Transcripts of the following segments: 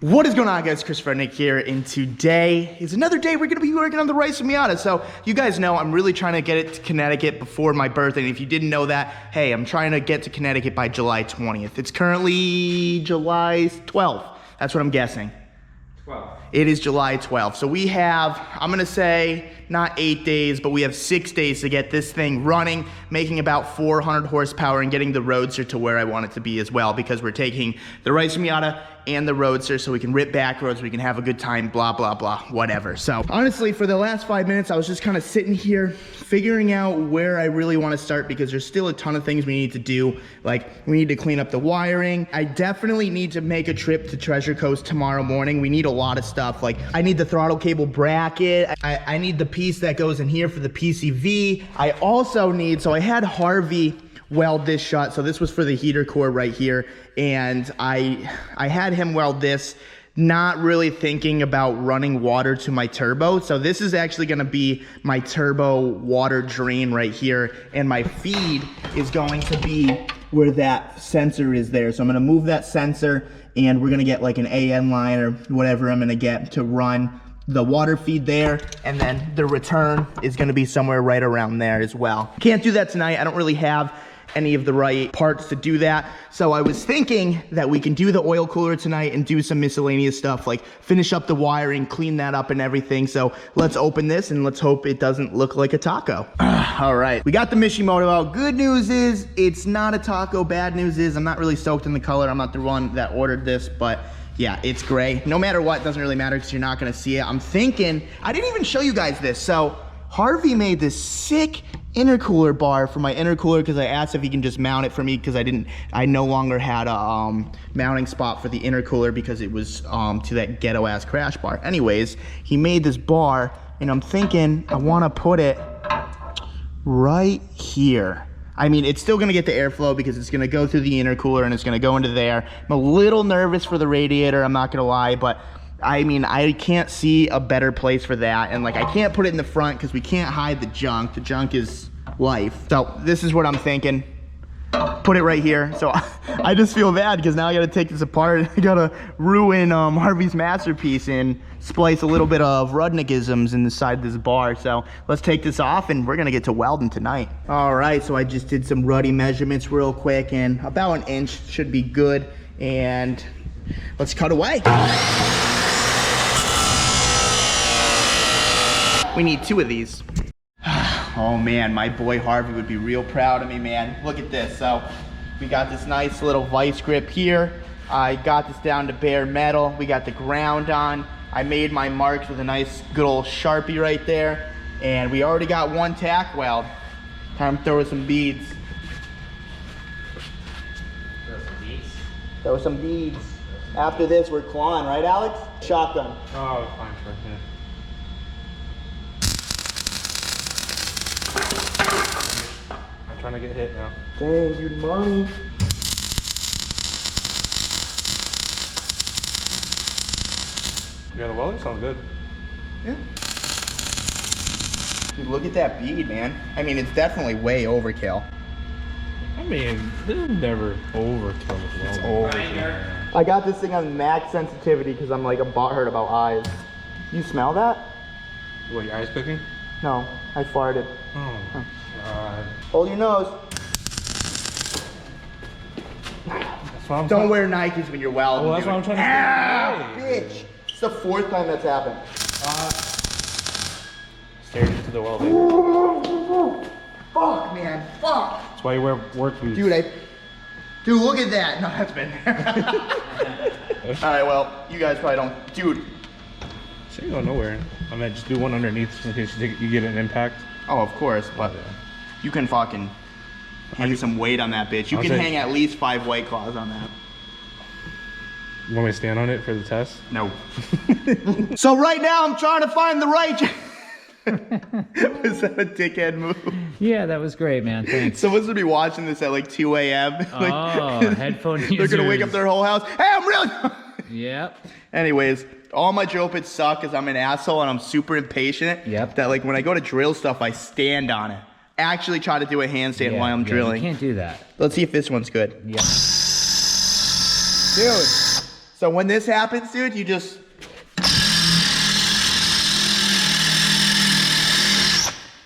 What is going on, guys? Christopher Nick here, and today is another day we're gonna be working on the Rice Miata. So you guys know I'm really trying to get it to Connecticut before my birthday. And if you didn't know that, hey, I'm trying to get to Connecticut by July 20th. It's currently July 12th. That's what I'm guessing. 12. It is July 12th. So we have, I'm gonna say, not 8 days, but we have 6 days to get this thing running, making about 400 horsepower and getting the Roadster to where I want it to be as well, because we're taking the Rice Miata and the Roadster so we can rip back roads, we can have a good time, blah, blah, blah, whatever. So honestly, for the last 5 minutes, I was just kind of sitting here figuring out where I really want to start, because there's still a ton of things we need to do. Like, we need to clean up the wiring. I definitely need to make a trip to Treasure Coast tomorrow morning. We need a lot of stuff. Like, I need the throttle cable bracket. I need the piece that goes in here for the PCV. I also need, so I had Harvey weld this shut. So this was for the heater core right here. And I had him weld this, not really thinking about running water to my turbo. So this is actually gonna be my turbo water drain right here. And my feed is going to be where that sensor is there. So I'm gonna move that sensor and we're gonna get like an AN line or whatever I'm gonna get to run the water feed there, and then the return is gonna be somewhere right around there as well. Can't do that tonight. I don't really have any of the right parts to do that. So I was thinking that we can do the oil cooler tonight and do some miscellaneous stuff, like finish up the wiring, clean that up and everything. So let's open this and let's hope it doesn't look like a taco. All right, we got the Mishimoto out. Good news is it's not a taco. Bad news is I'm not really stoked in the color. I'm not the one that ordered this, but yeah, it's gray. No matter what, it doesn't really matter because you're not gonna see it. I'm thinking, I didn't even show you guys this. So Harvey made this sick intercooler bar for my intercooler because I asked if he can just mount it for me, because I no longer had a mounting spot for the intercooler because it was to that ghetto ass crash bar. Anyways, he made this bar and I'm thinking I wanna put it right here. I mean, it's still gonna get the airflow because it's gonna go through the intercooler and it's gonna go into there. I'm a little nervous for the radiator, I'm not gonna lie, but I mean, I can't see a better place for that. And like, I can't put it in the front because we can't hide the junk. The junk is life. So this is what I'm thinking. Put it right here. So I just feel bad because now I gotta take this apart. I gotta ruin Harvey's masterpiece and splice a little bit of Rudnickisms inside this bar. So let's take this off and we're gonna get to welding tonight. All right, so I just did some ruddy measurements real quick and about 1 inch should be good. And let's cut away. We need 2 of these. Oh man, my boy Harvey would be real proud of me, man. Look at this. So we got this nice little vice grip here. I got this down to bare metal. We got the ground on. I made my marks with a nice good old Sharpie right there. And we already got 1 tack weld. Time to throw some beads. Throw some beads. After this, we're clawing, right, Alex? Shotgun. Oh, fine, sure, yeah. I'm trying to get hit now. Dang, dude, money. Yeah, the welding sounds good. Yeah. Dude, look at that bead, man. I mean, it's definitely way overkill. I mean, there's never overkill with welding. It's overkill. I got this thing on max sensitivity because I'm like a butthurt about eyes. You smell that? What, your eyes cooking? No, I farted. Oh, God. Hold your nose. That's what I'm Don't wear Nikes when you're welding. Oh, that's what I'm trying to Ow, say. bitch. It's the 4th time that's happened. Stared into the welding. Fuck, man, fuck. That's why you wear work boots. Dude, look at that. No, that's been there. All right, well, you guys probably don't. Dude. Sure, you go nowhere. I mean, just do one underneath in case you get an impact. Oh, of course, but you can fucking hang some weight on that bitch. You can hang at least 5 White Claws on that. You want me to stand on it for the test? No. So right now I'm trying to find the right. Was that a dickhead move? Yeah, that was great, man. Thanks. Someone's gonna be watching this at like 2 a.m. Oh, headphone users. They're gonna wake up their whole house. Hey, I'm really. Yep. Anyways, all my drill bits suck because I'm an asshole and I'm super impatient. Yep. That like when I go to drill stuff, I stand on it. Actually try to do a handstand while I'm drilling. You can't do that. Let's see if this one's good. Yeah. Dude, So when this happens, dude, you just...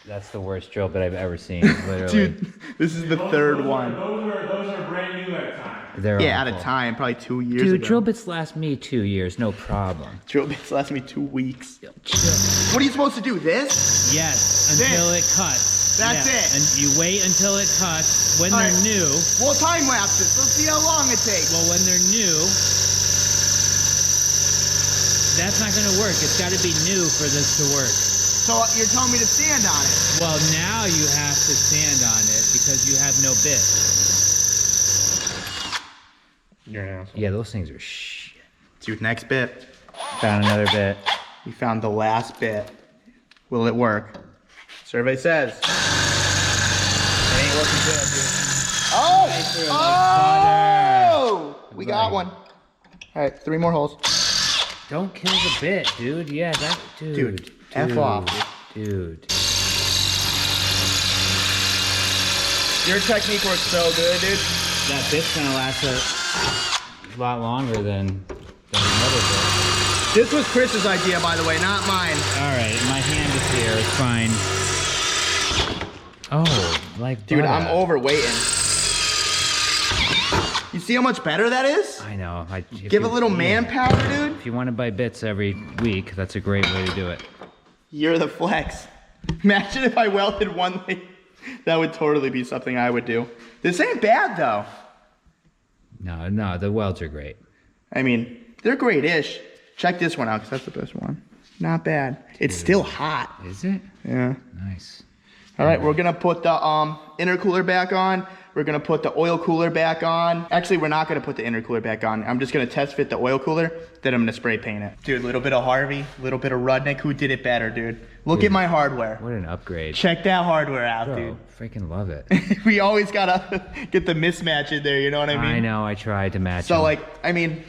That's the worst drill bit I've ever seen, literally. Dude, this is the third one. Those are brand new at the time. They're Yeah, at a awful. time, probably 2 years Dude, ago. drill bits last me 2 years, no problem. Drill bits last me 2 weeks. Chill. What are you supposed to do, this? Yes, until it cuts. That's Yeah, it. And you wait until it cuts. When All they're right. new, We'll time lapse this. Let's see how long it takes. well, when they're new, that's not gonna work. It's gotta be new for this to work. So you're telling me to stand on it? Well, now you have to stand on it because you have no bit. You're an asshole. Yeah, those things are shit. Dude, next bit. Found another bit. We found the last bit. Will it work? Survey says. It ain't looking good, dude. Oh! We got one. All right, 3 more holes. Don't kill the bit, dude. Yeah, that dude. Dude, F off. Dude. Your technique works so good, dude. That bit's gonna last a lot longer than another bit. This was Chris's idea, by the way, not mine. Alright, my hand is here, it's fine. Oh, like Dude, butter. I'm overweighting. You see how much better that is? I know. Give a little manpower, dude. If you want to buy bits every week, that's a great way to do it. You're the flex. Imagine if I welded one leg. That would totally be something I would do. This ain't bad, though. No, the welds are great. I mean, they're great-ish. Check this one out, because that's the best one. Not bad. It's still hot. Is it? Yeah. Nice. All right, we're gonna put the intercooler back on. We're gonna put the oil cooler back on. Actually, we're not gonna put the intercooler back on. I'm just gonna test fit the oil cooler, then I'm gonna spray paint it. Dude, a little bit of Harvey, a little bit of Rudnick. Who did it better, dude? Look at my hardware. What an upgrade. Check that hardware out, Bro, dude. freaking love it. We always gotta get the mismatch in there, you know what I mean? I know, I tried to match So them. like, I mean,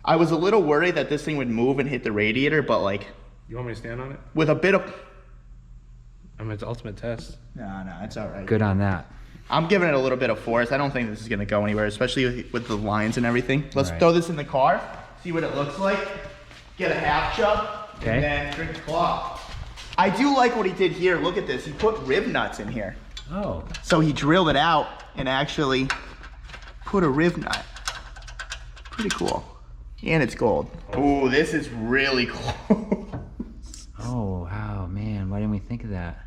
I was a little worried that this thing would move and hit the radiator, but like, You want me to stand on it? with a bit of... I mean, it's ultimate test. No, it's all right. Good on that. I'm giving it a little bit of force. I don't think this is gonna go anywhere, especially with the lines and everything. Let's Right. throw this in the car, see what it looks like. Get a half chub, Okay. and then drink the claw. I do like what he did here. Look at this. He put rib nuts in here. Oh, So he drilled it out and actually put a rib nut. Pretty cool. And it's gold. Ooh, this is really cool. oh, wow, man, why didn't we think of that?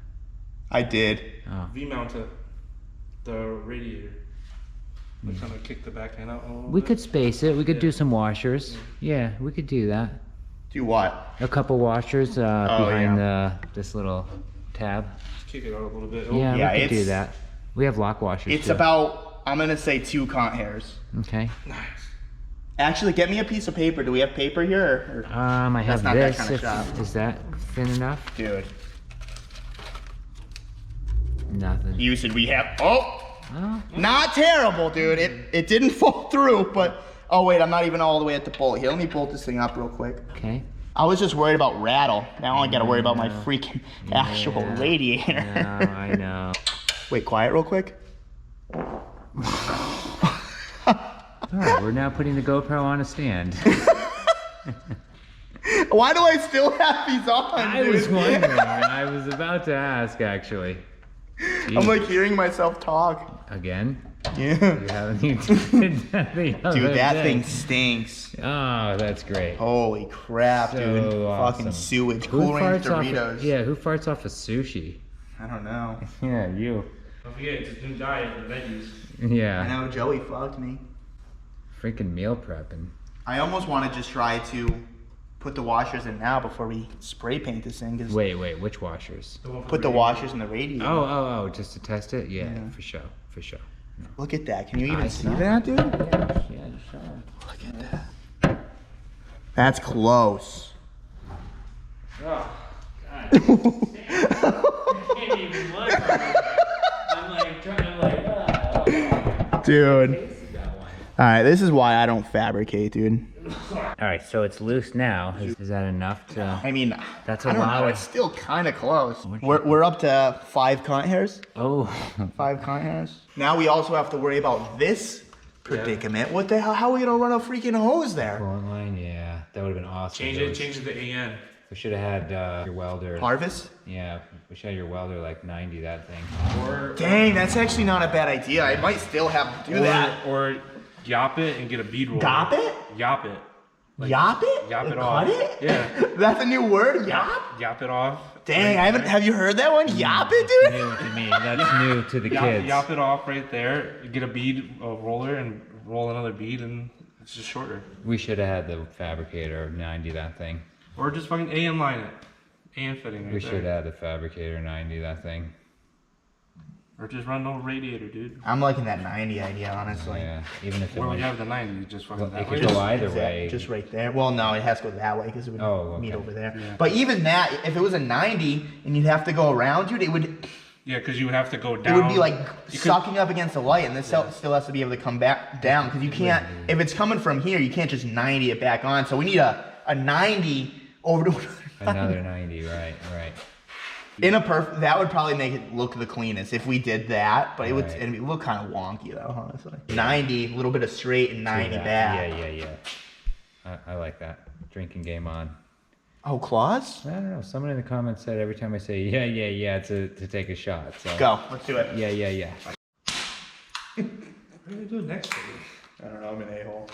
I did. Oh, V-mount the radiator. Like kind of kick the back end out a little we bit. could space it. We could do some washers. Yeah, we could do that. Do what? A couple washers behind this little tab. Just kick it out a little bit. Yeah, yeah, we could do it's- that. We have lock washers. It's too. about, I'm gonna say 2 cont hairs. Okay. Nice. Actually, get me a piece of paper. Do we have paper here? Or? I have not that this. kind of job. Is that thin enough? Dude, Nothing. you said we have, oh! Oh, Not terrible, dude. It didn't fall through, but, oh wait, I'm not even all the way at the bolt. Here, let me bolt this thing up real quick. okay. I was just worried about rattle. Now I gotta worry about my freaking actual radiator. No, I know. Wait, quiet real quick. All right, we're now putting the GoPro on a stand. Why do I still have these on, I dude? was wondering. I was about to ask, actually. I'm like hearing myself talk. Again? Yeah. You haven't even did the other Dude, that day. thing stinks. Oh, that's great. Holy crap, So dude. awesome. Fucking sewage. Who Cool Ranch farts off? Doritos. Yeah, who farts off of sushi? I don't know. Yeah, you. Don't forget, it's a new diet, the veggies. I Yeah. know Joey fucked me. Freaking meal prepping. I almost want to just try to put the washers in now before we spray paint this thing. 'Cause Wait, which washers? put the washers in the radiator. Oh, just to test it? Yeah, Yeah. for sure. Look at that. Can you even I see saw that, dude? Yeah, sure. Look at that. That's close. Oh, God. I can't even look. I'm like, Dude. Alright, this is why I don't fabricate, dude. All right, so it's loose now. Is that enough to? I mean, That's I a don't lot know. of- It's still kind of close. We're up to 5 cont hairs. Oh, 5 cont hairs. Now we also have to worry about this predicament. What the hell? How are we gonna run a freaking hose there? Coolant line, yeah, that would have been awesome. Change it to AN. We should have had your welder. Harvest? Yeah, we should have your welder like 90 that thing. Or Dang, that's actually not a bad idea. I might still have to do that. Or yop it and get a bead roller. Yop it? Yop it. Yop it? Yop Like, it off. cut it? Yeah. That's a new word? Yop? Yop it off. Dang, I haven't. Have you heard that one? Yop it, dude? New to me. That's new to the kids. Yop it off right there. You get a bead roller and roll another bead, and it's just shorter. We should have had the fabricator 90 that thing. Or just fucking AN line it. AN fitting right We there. should have the fabricator 90 that thing. Or just run no radiator, dude. I'm liking that 90 idea, honestly. Yeah, even if it Where would went, you have the 90? You just fucking well, that it way. could go either Is that way. just right there. Well, no, it has to go that way because it would Oh, meet okay. over there. Yeah. But even that, if it was a 90 and you'd have to go around, dude, it would Yeah, because you would have to go down. it would be like You could- sucking up against the light, and this still has to be able to come back down because you can't. If it's coming from here, you can't just 90 it back on. So we need a 90 over to Another 90, right. in a that would probably make it look the cleanest if we did that, but it would Right. it'd look kind of wonky though, honestly. 90, a little bit of straight and 90 back. Yeah. I like that. Drinking game on. Oh, claws? I don't know. Someone in the comments said every time I say yeah to take a shot. So Go, let's do it. Yeah. What are you gonna do next? I don't know, I'm an a-hole.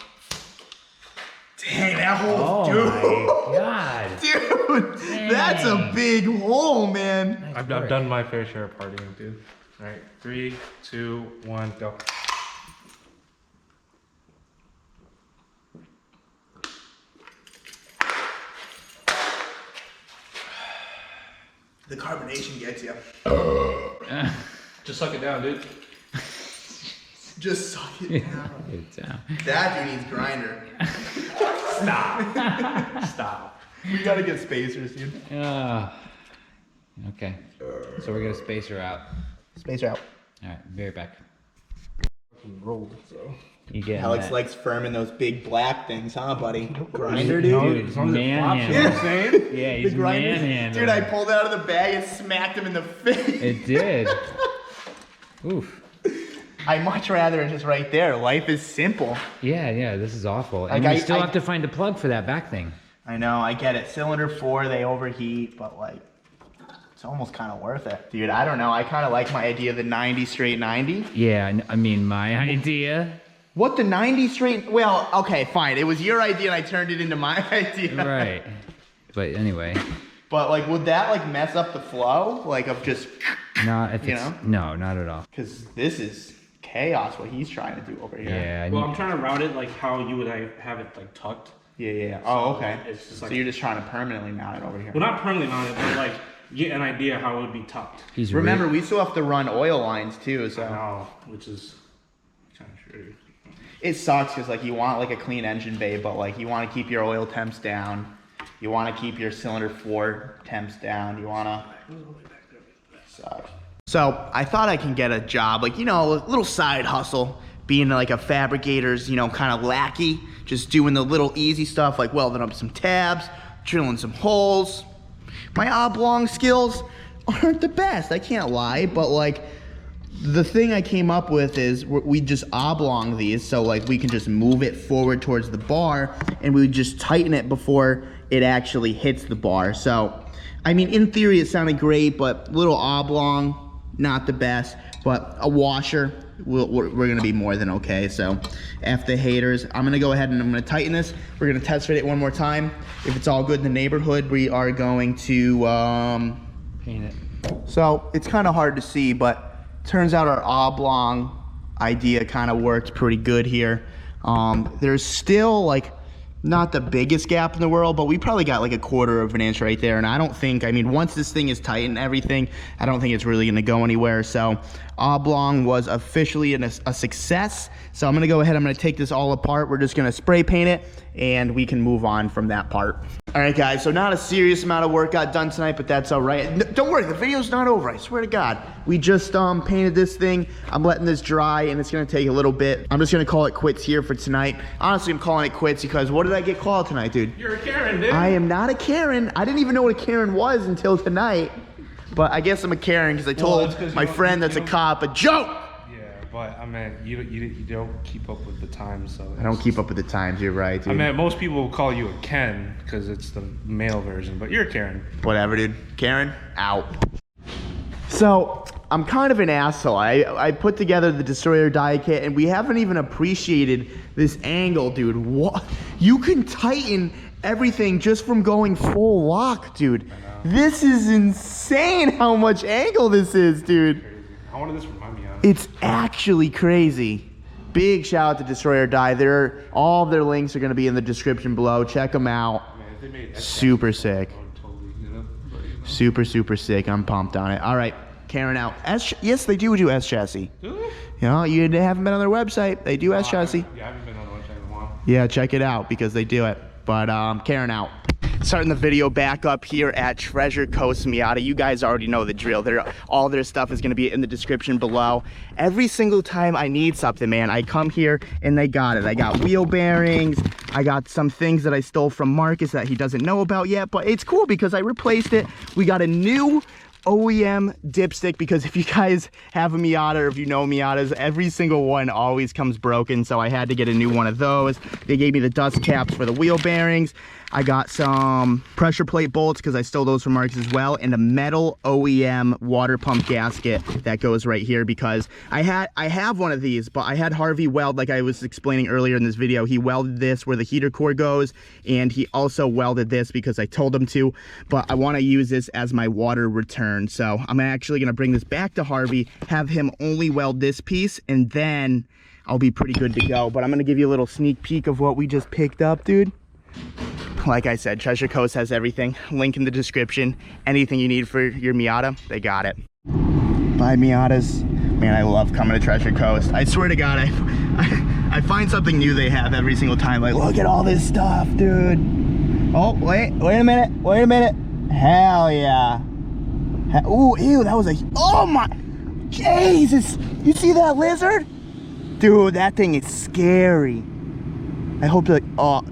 Dang, that hole, Oh dude. my god. Dude, that's a Dang. big hole, man. Nice I've work. done my fair share of partying, dude. All right, 3, 2, 1, go. The carbonation gets you. Just suck it down, dude. Just suck it down. It's down. That dude needs grinder. Stop. We gotta get spacers, dude. Okay. So we're gonna spacer out. Spacer out. All right, be right back. Rolled, so. You get Alex that. likes firming those big black things, huh, buddy? Grinder, No, dude. dude, as long as it flops, you manhandle. know what I'm saying? Yeah, The he's grinder. manhandling. Dude, I pulled it out of the bag and smacked him in the face. It did. Oof. I'd much rather it just right there. Life is simple. Yeah, this is awful. Like, And we I- still I- have to find a plug for that back thing. I know, I get it. Cylinder 4, they overheat, but like, it's almost kind of worth it. Dude, I don't know. I kind of like my idea of the 90 straight 90. Yeah, I mean, my idea. What, the 90 straight? Well, okay, fine. It was your idea and I turned it into my idea. Right. But anyway, But like, would that like mess up the flow? Like of just, not if You it's, know? no, not at all. because this is chaos what he's trying to do over here. Yeah, I Well, need- I'm trying to route it like how you would have it like tucked. Yeah. Oh, okay. It's just So like- you're just trying to permanently mount it over here. Well, not permanently on it, but like get an idea how it would be tucked. he's Remember, we still have to run oil lines too, so. Now, which is kind of true. It sucks because like you want like a clean engine bay, but like you want to keep your oil temps down. You want to keep your cylinder 4 temps down. You want to. Sucks. So I thought I can get a job, like, you know, a little side hustle, being like a fabricator's, you know, kind of lackey, just doing the little easy stuff like welding up some tabs, drilling some holes. My oblong skills aren't the best, I can't lie, but like the thing I came up with is we just oblong these, so like we can just move it forward towards the bar and we would just tighten it before it actually hits the bar. So, I mean, in theory it sounded great, but little oblong, not the best, but a washer, we're gonna be more than okay. So, after the haters, I'm gonna go ahead and I'm gonna tighten this. We're gonna test fit it one more time. If it's all good in the neighborhood, we are going to, paint it. so it's kind of hard to see, but turns out our oblong idea kind of worked pretty good here. There's still like not the biggest gap in the world, but we probably got like 1/4 of an inch right there. And I don't think, I mean, once this thing is tight and everything, I don't think it's really gonna go anywhere. So oblong was officially a success. So I'm gonna go ahead, I'm gonna take this all apart. We're just gonna spray paint it and we can move on from that part. All right, guys, so not a serious amount of work got done tonight, but that's all right. Don't worry, the video's not over, I swear to God. We just painted this thing. I'm letting this dry, and it's gonna take a little bit. I'm just gonna call it quits here for tonight. Honestly, I'm calling it quits because what did I get called tonight, dude? You're a Karen, dude. I am not a Karen. I didn't even know what a Karen was until tonight. But I guess I'm a Karen because I Well, told that's 'cause my you don't- friend that's you a don't- cop a joke. Yeah. but I mean, you don't keep up with the times, so I don't keep up with the times. You're right, dude. I mean, most people will call you a Ken because it's the male version, but you're a Karen. Whatever, dude. Karen, out. So I'm kind of an asshole. I put together the Destroyer die kit, and we haven't even appreciated this angle, dude. What? You can tighten everything just from going full lock, dude. This is insane how much angle this is, dude. Crazy. How much does this remind me of? It's actually crazy. Big shout out to Destroyer Die. All of their links are going to be in the description below. Check them out. Man, if they made Super sick. Totally, you know? But, you know. Super, super sick. I'm pumped on it. All right, Karen out. Yes, they do S chassis. Do they? You know, you haven't been on their website. They do S chassis. Yeah, I haven't been on the website in a while. Yeah, check it out because they do it. But Karen out. Starting the video back up here at Treasure Coast Miata. You guys already know the drill. All their stuff is going to be in the description below. Every single time I need something, man, I come here and they got it. I got wheel bearings. I got some things that I stole from Marcus that he doesn't know about yet, but it's cool because I replaced it. We got a new OEM dipstick, because if you guys have a Miata or if you know Miatas, every single one always comes broken, so I had to get a new one of those. They gave me the dust caps for the wheel bearings. I got some pressure plate bolts because I stole those from Marcus as well, and a metal OEM water pump gasket that goes right here because I have one of these, but I had Harvey weld, like I was explaining earlier in this video. He welded this where the heater core goes, and he also welded this because I told him to, but I want to use this as my water return. So I'm actually going to bring this back to Harvey, have him only weld this piece, and then I'll be pretty good to go. But I'm going to give you a little sneak peek of what we just picked up, dude. Like I said, Treasure Coast has everything. Link in the description. Anything you need for your Miata, they got it. Bye, Miatas. Man, I love coming to Treasure Coast. I swear to God, I find something new they have every single time. Like, look at all this stuff, dude. Oh, wait a minute. Hell yeah. Ooh, ew, that was oh my, Jesus. You see that lizard? Dude, that thing is scary. I hope you're like, oh,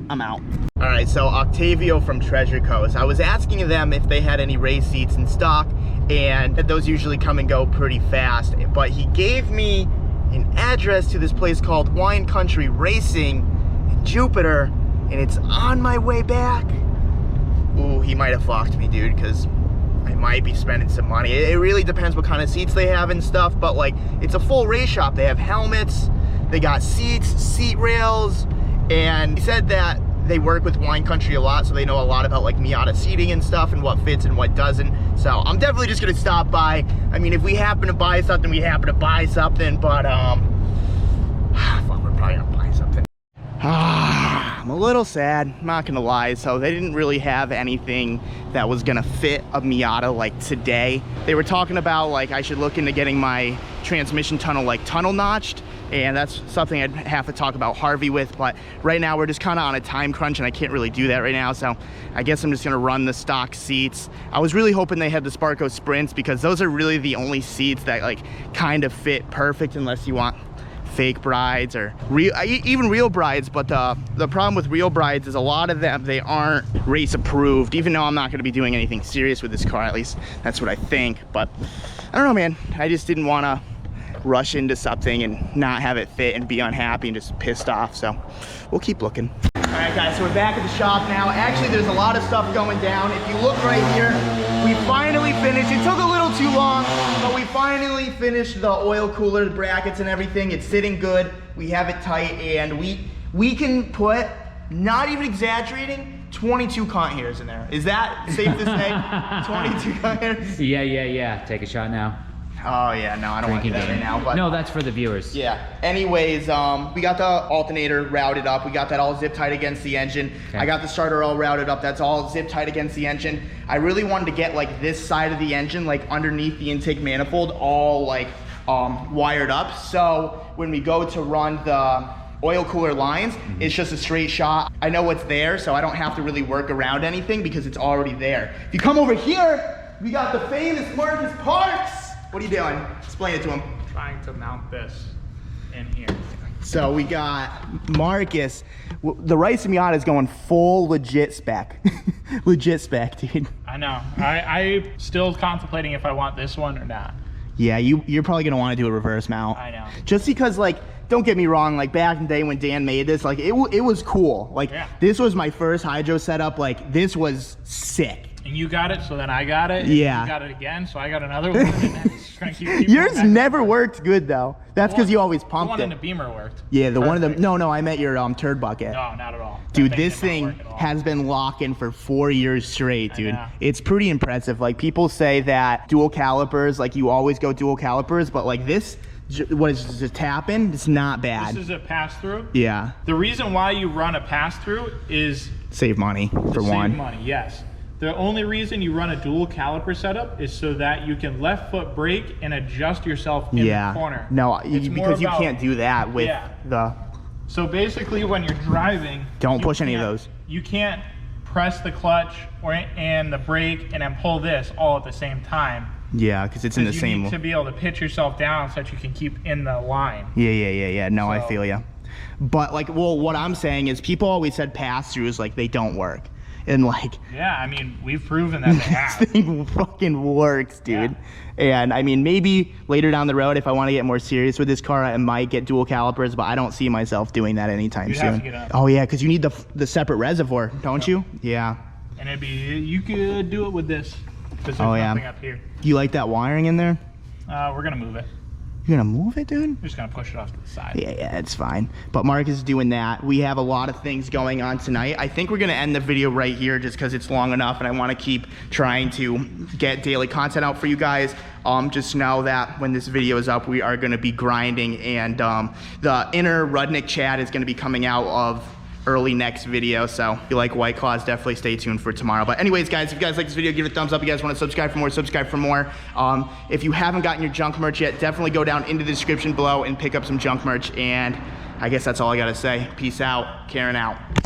I'm out. All right, so Octavio from Treasure Coast. I was asking them if they had any race seats in stock, and those usually come and go pretty fast. But he gave me an address to this place called Wine Country Racing in Jupiter, and it's on my way back. Ooh, he might have fucked me, dude, because I might be spending some money. It really depends what kind of seats they have and stuff, but like, it's a full race shop. They have helmets, they got seats, seat rails, and he said that they work with Wine Country a lot, so they know a lot about like Miata seating and stuff and what fits and what doesn't. So I'm definitely just gonna stop by. I mean, if we happen to buy something, we happen to buy something, but fuck, we're probably gonna buy something. I'm a little sad, I'm not gonna lie. So they didn't really have anything that was gonna fit a Miata like today. They were talking about like I should look into getting my transmission tunnel like tunnel notched, and that's something I'd have to talk about Harvey with, but right now we're just kind of on a time crunch and I can't really do that right now, so I guess I'm just gonna run the stock seats. I was really hoping they had the Sparco Sprints because those are really the only seats that like kind of fit perfect, unless you want fake brides or even real brides. But the problem with real brides is a lot of them, they aren't race approved, even though I'm not going to be doing anything serious with this car. At least that's what I think. But I don't know, man, I just didn't want to rush into something and not have it fit and be unhappy and just pissed off, so we'll keep looking. All right, guys, so we're back at the shop now. Actually, there's a lot of stuff going down. If you look right here, we finally finished. It took a little too long, but we finally finished the oil cooler, the brackets and everything. It's sitting good. We have it tight, and we can put, not even exaggerating, 22 cunt hairs in there. Is that safe to say? 22 cunt hairs? Yeah. Take a shot now. Oh yeah, no, I don't want to do that right now. But no, that's for the viewers. yeah. Anyways, we got the alternator routed up. We got that all zip tight against the engine. Okay. I got the starter all routed up. That's all zip tight against the engine. I really wanted to get like this side of the engine, like underneath the intake manifold, all like wired up. So when we go to run the oil cooler lines, it's just a straight shot. I know what's there, so I don't have to really work around anything because it's already there. If you come over here, we got the famous Marcus Parks. What are you doing? Explain it to him. Trying to mount this in here. So we got Marcus. The Rice Miata is going full legit spec. Legit spec, dude. I know. I still contemplating if I want this one or not. Yeah, you're probably gonna want to do a reverse mount. I know. Just because, like, don't get me wrong, like back in the day when Dan made this, like it was cool. Like Yeah. this was my first hydro setup. Like this was sick. And you got it, so then I got it. And Yeah. You got it again, so I got another one. And then it's just gonna keep Yours going back. never worked good though. That's because you always The pumped one in the it. Beamer worked. Yeah, the one of them. Perfect. No, I meant your turd bucket. No, not at all. That Dude, this did not thing work at all. has been locking for 4 years straight, I dude. know. It's pretty impressive. Like people say that dual calipers, like you always go dual calipers, but like this, what is just tapping? It's not bad. This is a pass-through. Yeah, The reason why you run a pass-through is save money for to one. save money, yes. The only reason you run a dual caliper setup is so that you can left foot brake and adjust yourself in Yeah. the corner. No, It's more because you about- can't do that with Yeah. the. So basically when you're driving, Don't you push any of can't- those. You can't press the clutch and the brake and then pull this all at the same time. Yeah, because it's in the Because you same. need to be able to pitch yourself down so that you can keep in the line. Yeah. No, I So- feel ya. But like, well, what I'm saying is, people always said pass-throughs like they don't work, and like Yeah, I mean, we've proven that they this have. thing fucking works, dude. And I mean, maybe later down the road, if I want to get more serious with this car, I might get dual calipers, but I don't see myself doing that anytime You'd soon. have to get a- Oh yeah, because you need the separate reservoir, don't you? Yeah. And it'd be, you could do it with this. Because there's Oh, yeah. nothing up here. You like that wiring in there? We're gonna move it. You're gonna move it, dude? We're just gonna push it off to the side. Yeah, it's fine. But Mark is doing that. We have a lot of things going on tonight. I think we're gonna end the video right here just because it's long enough and I wanna keep trying to get daily content out for you guys. Just know that when this video is up, we are gonna be grinding, and the inner Rudnick chat is gonna be coming out of early next video. So if you like White Claws, definitely stay tuned for tomorrow. But anyways, guys, if you guys like this video, give it a thumbs up. If you guys want to subscribe for more, subscribe for more. If you haven't gotten your junk merch yet, definitely go down into the description below and pick up some junk merch. And I guess that's all I gotta say. Peace out. Karen out.